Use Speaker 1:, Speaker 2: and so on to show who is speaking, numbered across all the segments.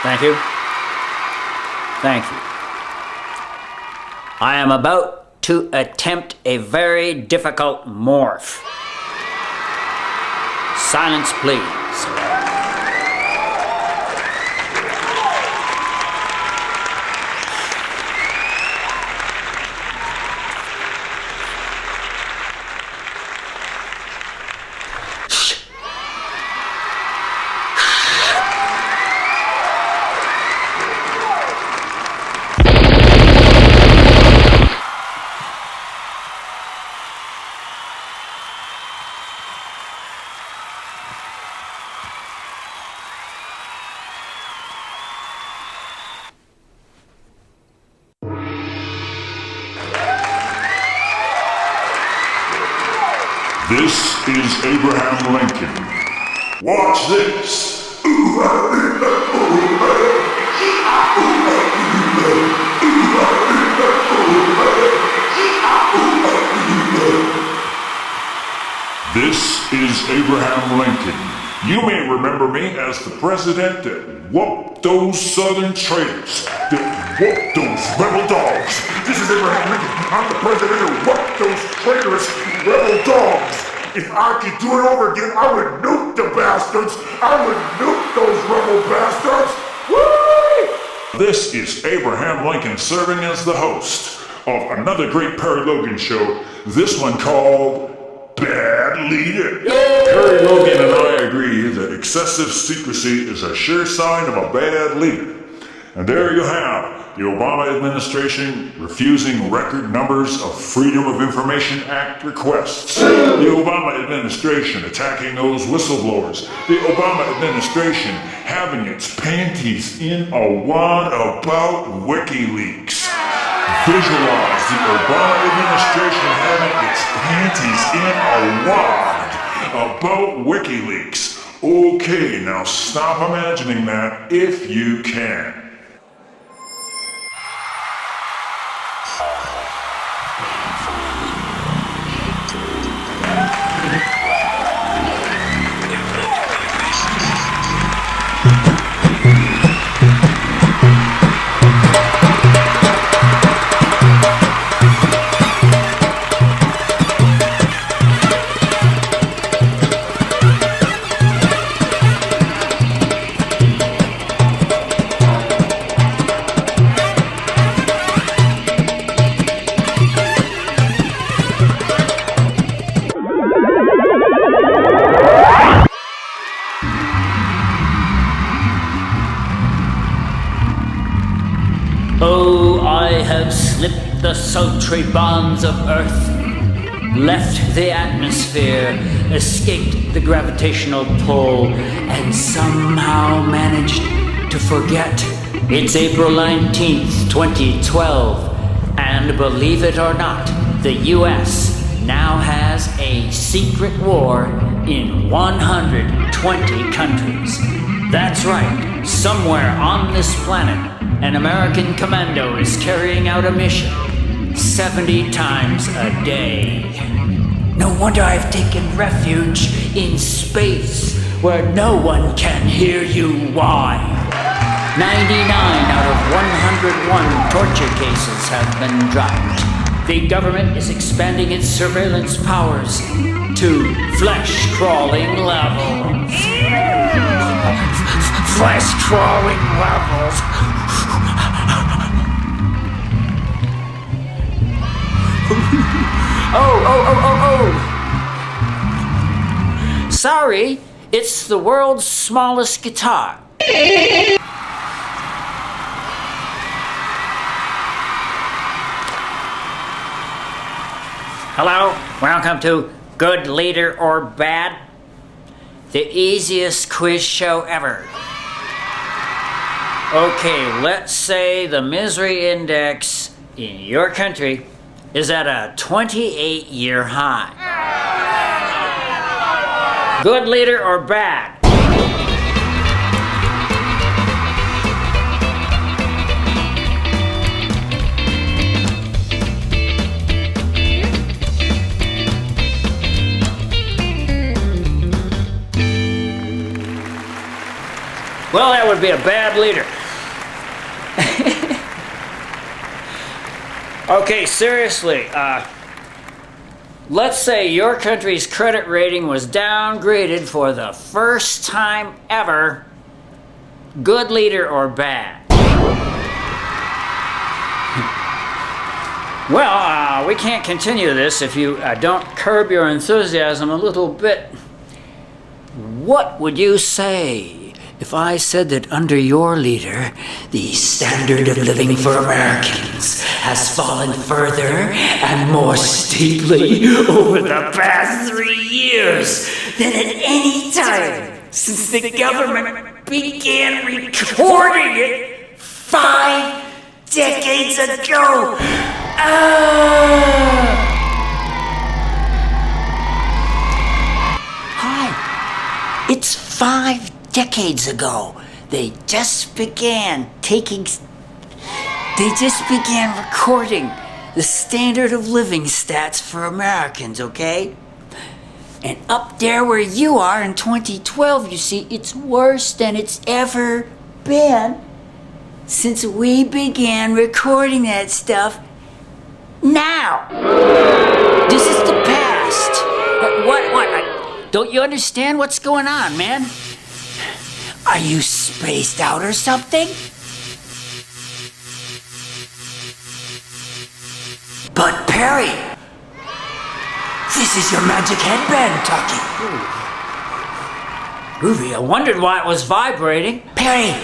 Speaker 1: Thank you. Thank you. I am about to attempt a very difficult morph. Silence, please.
Speaker 2: This is Abraham Lincoln. Watch this. This is Abraham Lincoln. You may remember me as the president that whooped those southern traitors, that whooped those rebel dogs. This is Abraham Lincoln. I'm the president who whooped those traitorous rebel dogs. If I could do it over again, I would nuke the bastards. I would nuke those rebel bastards. Woo! This is Abraham Lincoln serving as the host of another great Perry Logan show, this one called Bad Leader. Perry Logan and I agree that excessive secrecy is a sure sign of a bad leader. And there you have the Obama administration refusing record numbers of Freedom of Information Act requests. The Obama administration attacking those whistleblowers. The Obama administration having its panties in a wad about WikiLeaks. Visualize the Obama administration having its panties in a wad about WikiLeaks. Okay, now stop imagining that if you can.
Speaker 1: Oh, I have slipped the sultry bonds of Earth, left the atmosphere, escaped the gravitational pull, and somehow managed to forget. It's April 19th, 2012, and believe it or not, the US now has a secret war in 120 countries. That's right, somewhere on this planet, an American commando is carrying out a mission 70 times a day. No wonder I've taken refuge in space, where no one can hear you whine. 99 out of 101 torture cases have been dropped. The government is expanding its surveillance powers to flesh-crawling levels. Flesh-crawling levels. Oh. Sorry, it's the world's smallest guitar. Hello, welcome to Good Leader or Bad, the easiest quiz show ever. Okay, let's say the misery index in your country is at a 28-year high. Good leader or bad? Well, that would be a bad leader. Okay, seriously, let's say your country's credit rating was downgraded for the first time ever. Good leader or bad? Well, we can't continue this if you don't curb your enthusiasm a little bit. What would you say if I said that under your leader, the standard of living for Americans has fallen further and more steeply over the past 3 years than at any time since the government began recording it 5 decades ago? Hi, it's 5 decades ago. They just began recording the standard of living stats for Americans, okay? And up there where you are in 2012, you see, it's worse than it's ever been since we began recording that stuff now. This is the past. What? Don't you understand what's going on, man? Are you spaced out or something? But Perry, this is your magic headband talking. Groovy, I wondered why it was vibrating. Perry,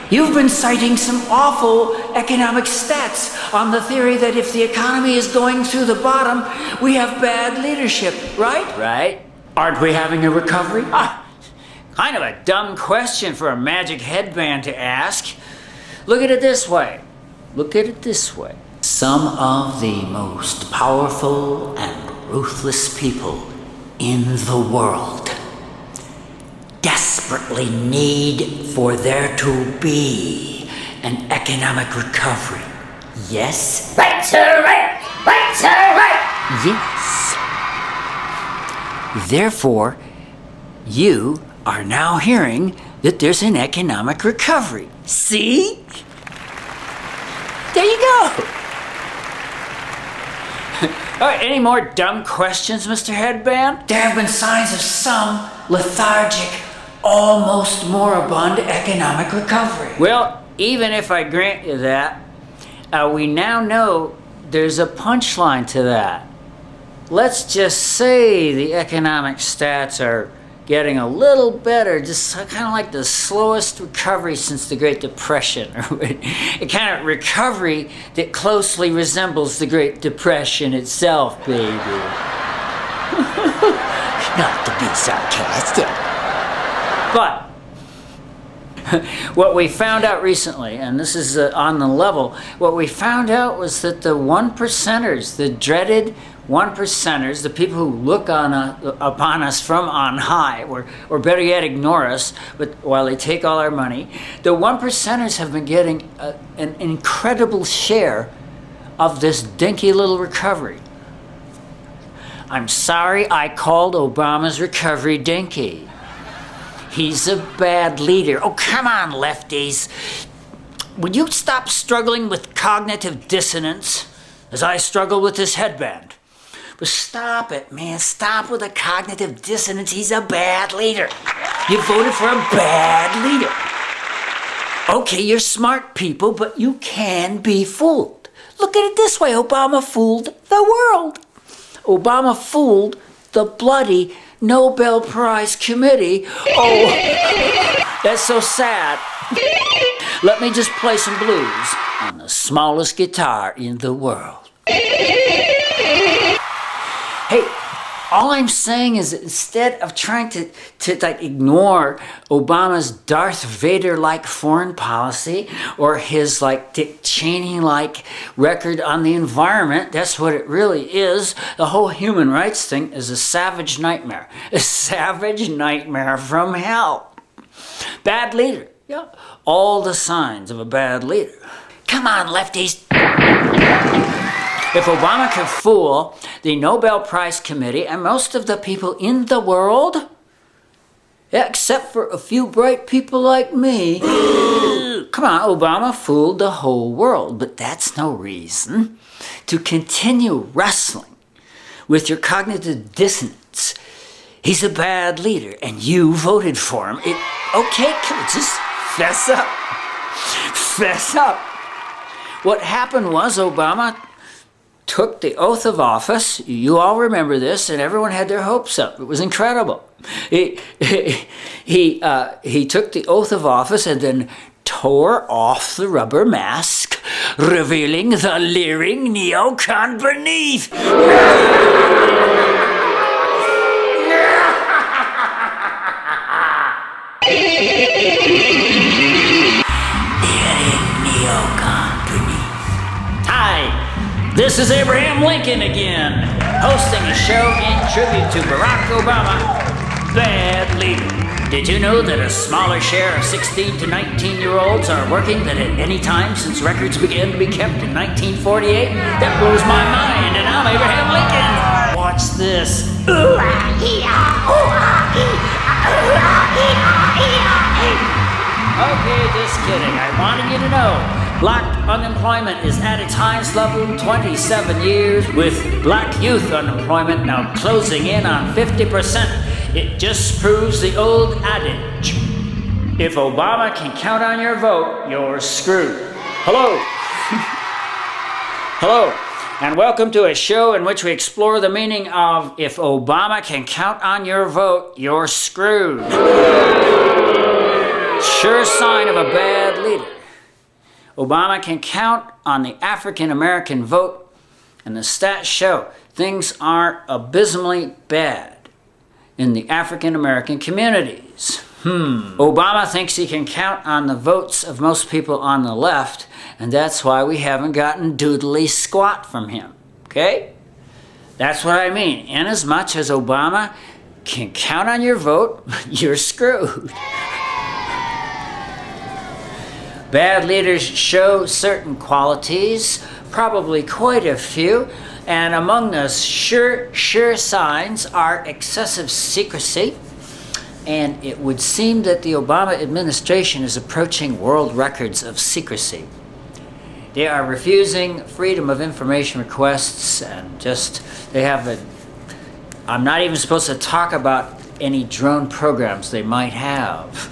Speaker 1: you've been citing some awful economic stats on the theory that if the economy is going through the bottom, we have bad leadership, right? Right. Aren't we having a recovery? Kind of a dumb question for a magic headband to ask. Look at it this way. Some of the most powerful and ruthless people in the world desperately need for there to be an economic recovery. Yes?
Speaker 3: Right, sir, right! Right, sir, right!
Speaker 1: Yes. Therefore, you are now hearing that there's an economic recovery. See? There you go. All right, any more dumb questions, Mr. Headband? There have been signs of some lethargic, almost moribund economic recovery. Well, even if I grant you that, we now know there's a punchline to that. Let's just say the economic stats are getting a little better, just kind of like the slowest recovery since the Great Depression, a kind of recovery that closely resembles the Great Depression itself, baby. Not to be sarcastic. But what we found out recently, and this is on the level, what we found out was that the 1%ers, the dreaded 1%ers, the people who look upon us from on high, or better yet, ignore us, but while they take all our money, the 1%ers have been getting an incredible share of this dinky little recovery. I'm sorry I called Obama's recovery dinky. He's a bad leader. Oh, come on, lefties. Would you stop struggling with cognitive dissonance as I struggle with this headband? But stop it, man. Stop with the cognitive dissonance. He's a bad leader. You voted for a bad leader. Okay, you're smart people, but you can be fooled. Look at it this way. Obama fooled the world. Obama fooled the bloody Nobel Prize Committee. Oh, that's so sad. Let me just play some blues on the smallest guitar in the world. All I'm saying is that instead of trying to like ignore Obama's Darth Vader-like foreign policy or his like Dick Cheney-like record on the environment, that's what it really is. The whole human rights thing is a savage nightmare. A savage nightmare from hell. Bad leader. Yeah. All the signs of a bad leader. Come on, lefties. If Obama can fool the Nobel Prize Committee and most of the people in the world, except for a few bright people like me, come on, Obama fooled the whole world. But that's no reason to continue wrestling with your cognitive dissonance. He's a bad leader, and you voted for him. Okay, just fess up. Fess up. What happened was Obama took the oath of office. You all remember this, and everyone had their hopes up. It was incredible. He took the oath of office and then tore off the rubber mask, revealing the leering neocon beneath. This is Abraham Lincoln again, hosting a show in tribute to Barack Obama, Bad Leader. Did you know that a smaller share of 16 to 19-year-olds are working than at any time since records began to be kept in 1948? That blows my mind, and I'm Abraham Lincoln. Watch this. Okay, just kidding. I wanted you to know. Black unemployment is at its highest level in 27 years, with black youth unemployment now closing in on 50%. It just proves the old adage, if Obama can count on your vote, you're screwed. Hello. Hello, and welcome to a show in which we explore the meaning of if Obama can count on your vote, you're screwed. Sure sign of a bad leader. Obama can count on the African American vote, and the stats show things are abysmally bad in the African American communities. Obama thinks he can count on the votes of most people on the left, and that's why we haven't gotten doodly squat from him. Okay? That's what I mean. Inasmuch as Obama can count on your vote, you're screwed. Bad leaders show certain qualities, probably quite a few, and among the sure signs are excessive secrecy, and it would seem that the Obama administration is approaching world records of secrecy. They are refusing freedom of information requests, and I'm not even supposed to talk about any drone programs they might have.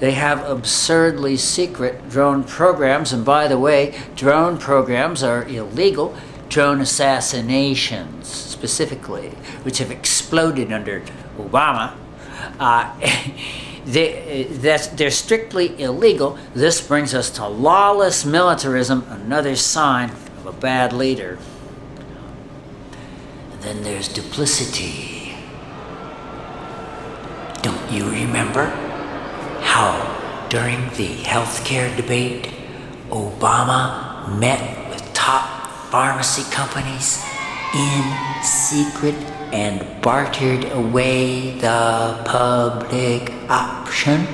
Speaker 1: They have absurdly secret drone programs, and by the way, drone programs are illegal. Drone assassinations, specifically, which have exploded under Obama, they're strictly illegal. This brings us to lawless militarism, another sign of a bad leader. And then there's duplicity. Don't you remember how during the healthcare debate, Obama met with top pharmacy companies in secret and bartered away the public option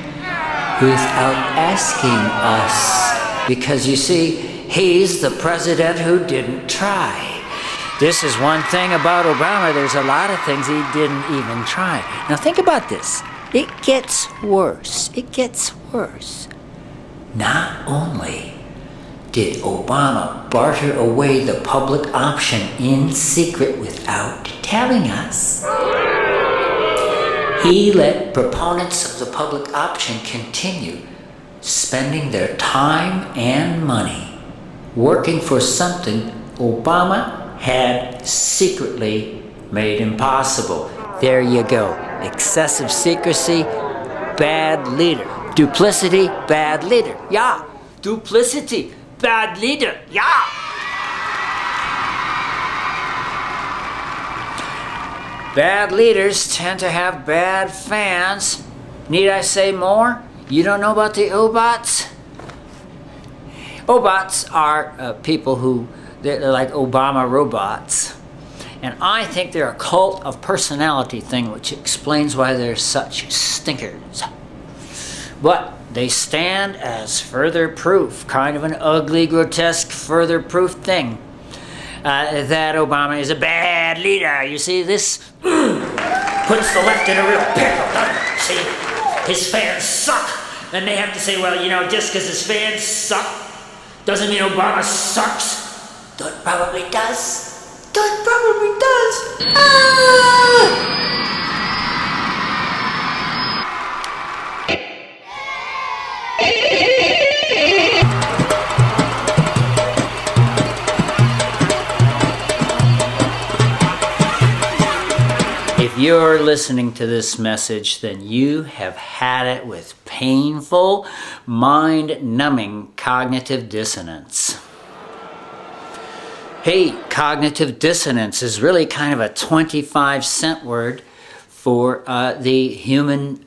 Speaker 1: without asking us? Because you see, he's the president who didn't try. This is one thing about Obama. There's a lot of things he didn't even try. Now think about this. It gets worse. It gets worse. Not only did Obama barter away the public option in secret without telling us, he let proponents of the public option continue spending their time and money working for something Obama had secretly made impossible. There you go. Excessive secrecy, bad leader. Duplicity, bad leader. Yeah. Duplicity, bad leader. Yeah. Bad leaders tend to have bad fans. Need I say more? You don't know about the Obots? Obots are people who, they're like Obama robots. And I think they're a cult of personality thing, which explains why they're such stinkers. But they stand as further proof, kind of an ugly, grotesque, further proof thing, that Obama is a bad leader. You see, this puts the left in a real pickle, doesn't it? See, his fans suck. And they have to say, well, you know, just because his fans suck doesn't mean Obama sucks. Though it probably does. Though it probably does. Ah! If you're listening to this message, then you have had it with painful, mind-numbing cognitive dissonance. Hey, cognitive dissonance is really kind of a 25-cent word for the human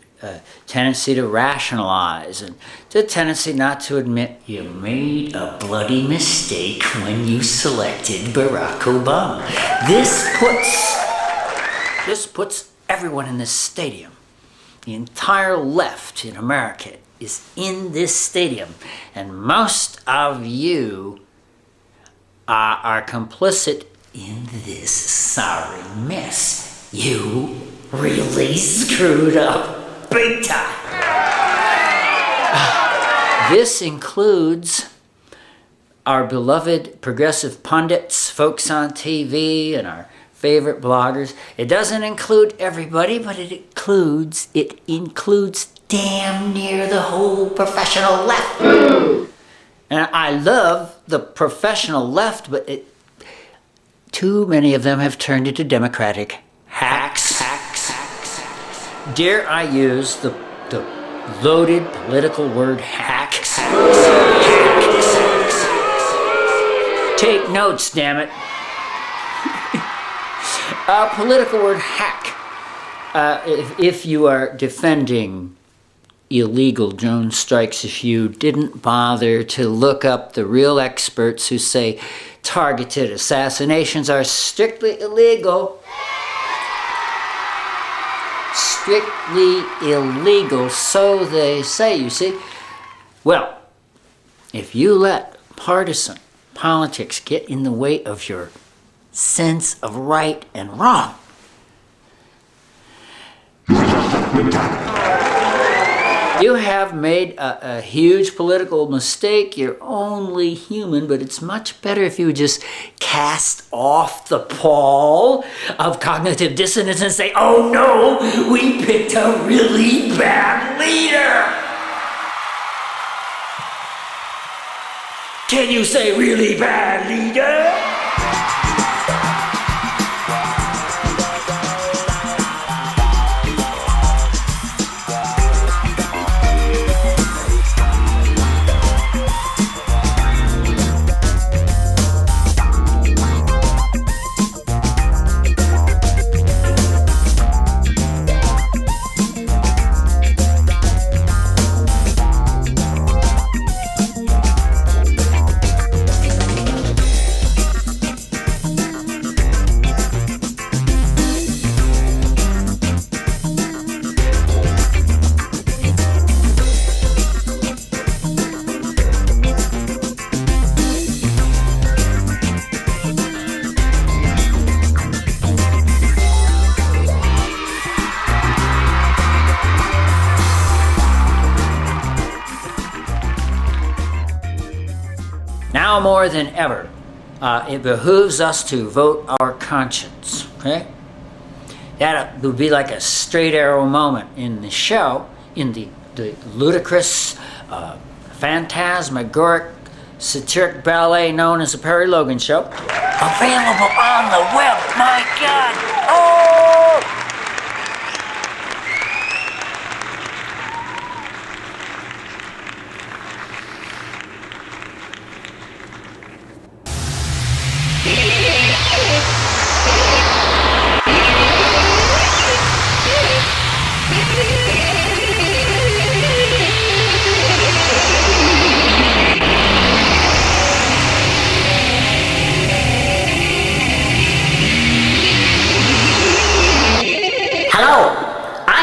Speaker 1: tendency to rationalize and the tendency not to admit you made a bloody mistake when you selected Barack Obama. This puts everyone in this stadium. The entire left in America is in this stadium, and most of you are complicit in this sorry mess. You really screwed up big time. This includes our beloved progressive pundits, folks on TV, and our favorite bloggers. It doesn't include everybody, but it includes damn near the whole professional left. And I love the professional left, but too many of them have turned into Democratic hacks. Dare I use the loaded political word hacks? Take notes, damn it. Political word hack. If you are defending illegal drone strikes, if you didn't bother to look up the real experts who say targeted assassinations are strictly illegal. Strictly illegal, so they say, you see. Well, if you let partisan politics get in the way of your sense of right and wrong, you have made a huge political mistake. You're only human, but it's much better if you would just cast off the pall of cognitive dissonance and say, oh no, we picked a really bad leader. Can you say really bad leader? Now more than ever, it behooves us to vote our conscience, okay? That would be like a straight arrow moment in the show, in the ludicrous, phantasmagoric, satiric ballet known as the Perry Logan Show. Available on the web, my God! Oh!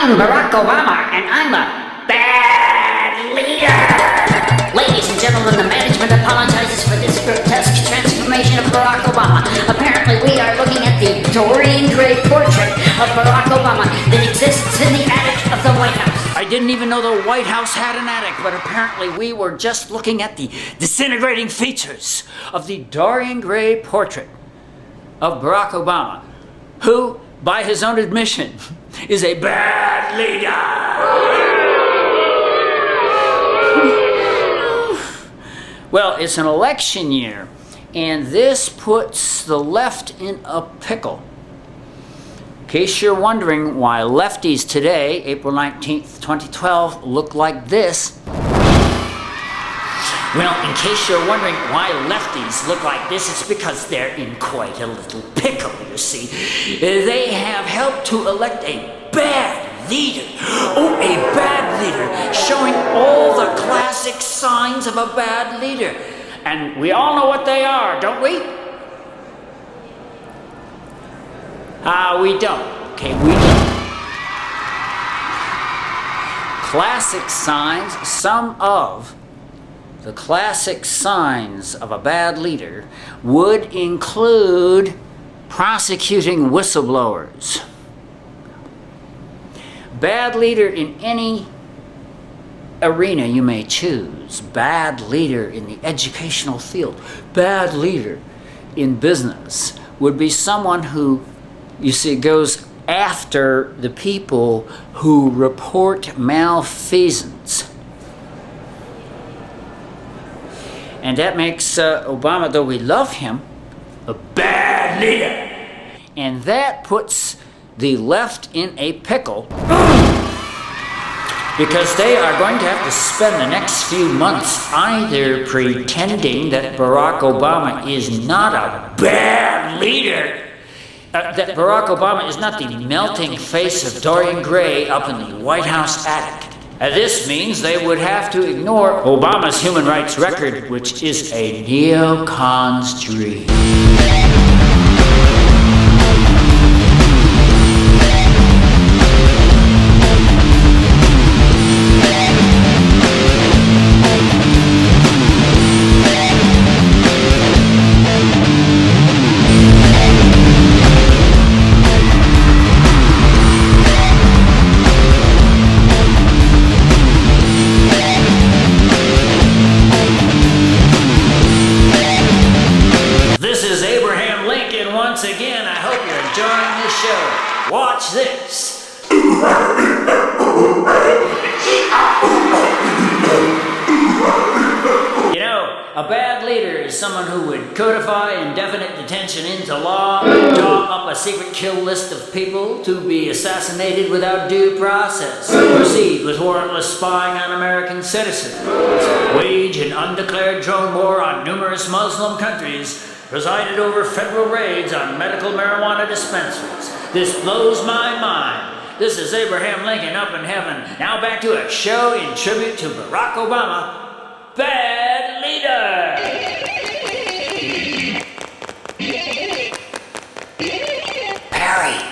Speaker 3: I'm Barack Obama, and I'm a bad leader. Ladies and gentlemen, the management apologizes for this grotesque transformation of Barack Obama. Apparently, we are looking at the Dorian Gray portrait of Barack Obama that exists in the attic of the White House.
Speaker 1: I didn't even know the White House had an attic, but apparently we were just looking at the disintegrating features of the Dorian Gray portrait of Barack Obama, who, by his own admission, is a bad leader. Well, it's an election year, and this puts the left in a pickle. In case you're wondering why lefties today, April 19th, 2012, look like this. Well, in case you're wondering why lefties look like this, it's because they're in quite a little pickle, you see. They have helped to elect a bad leader. Oh, a bad leader, showing all the classic signs of a bad leader. And we all know what they are, don't we? We don't. Okay, we don't. Classic signs, some of the classic signs of a bad leader would include prosecuting whistleblowers. Bad leader in any arena you may choose. Bad leader in the educational field. Bad leader in business would be someone who, you see, goes after the people who report malfeasance. And that makes Obama, though we love him, a bad leader. And that puts the left in a pickle because they are going to have to spend the next few months either pretending that Barack Obama is not a bad leader, that Barack Obama is not the melting face of Dorian Gray up in the White House attic. This means they would have to ignore Obama's human rights record, which is a neocon's dream. Once again, I hope you're enjoying this show. Watch this. You know, a bad leader is someone who would codify indefinite detention into law, draw up a secret kill list of people to be assassinated without due process, proceed with warrantless spying on American citizens, wage an undeclared drone war on numerous Muslim countries, presided over federal raids on medical marijuana dispensaries. This blows my mind. This is Abraham Lincoln up in heaven. Now back to a show in tribute to Barack Obama, Bad Leader. Perry.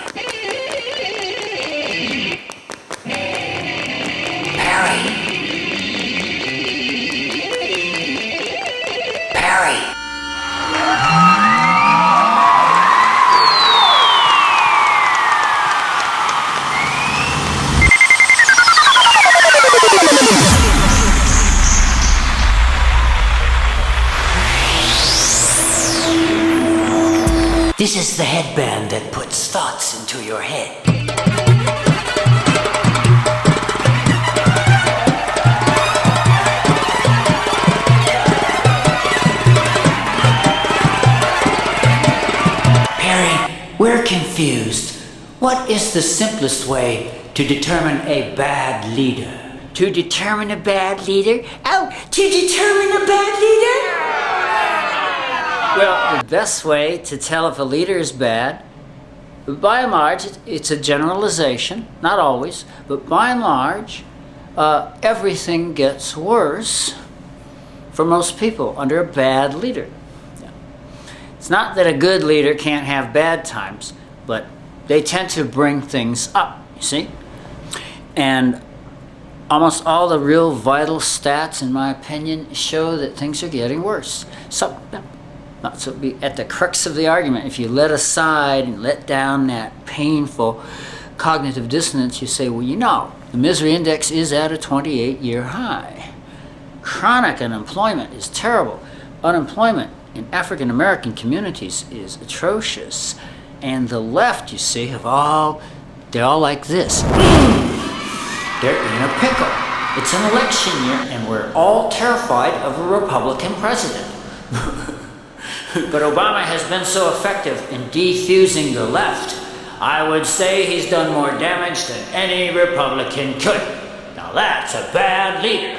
Speaker 1: This is the headband that puts thoughts into your head. Perry, we're confused. What is the simplest way to determine a bad leader? To determine a bad leader? Oh, to determine a bad leader? Well, the best way to tell if a leader is bad, by and large, it's a generalization, not always, but by and large, everything gets worse for most people under a bad leader. It's not that a good leader can't have bad times, but they tend to bring things up, you see? And almost all the real vital stats, in my opinion, show that things are getting worse. So, be at the crux of the argument. If you let aside and let down that painful cognitive dissonance, you say, well, the misery index is at a 28-year high. Chronic unemployment is terrible. Unemployment in African American communities is atrocious. And the left, you see, they're all like this. They're in a pickle. It's an election year, and we're all terrified of a Republican president. But Obama has been so effective in defusing the left, I would say he's done more damage than any Republican could. Now that's a bad leader.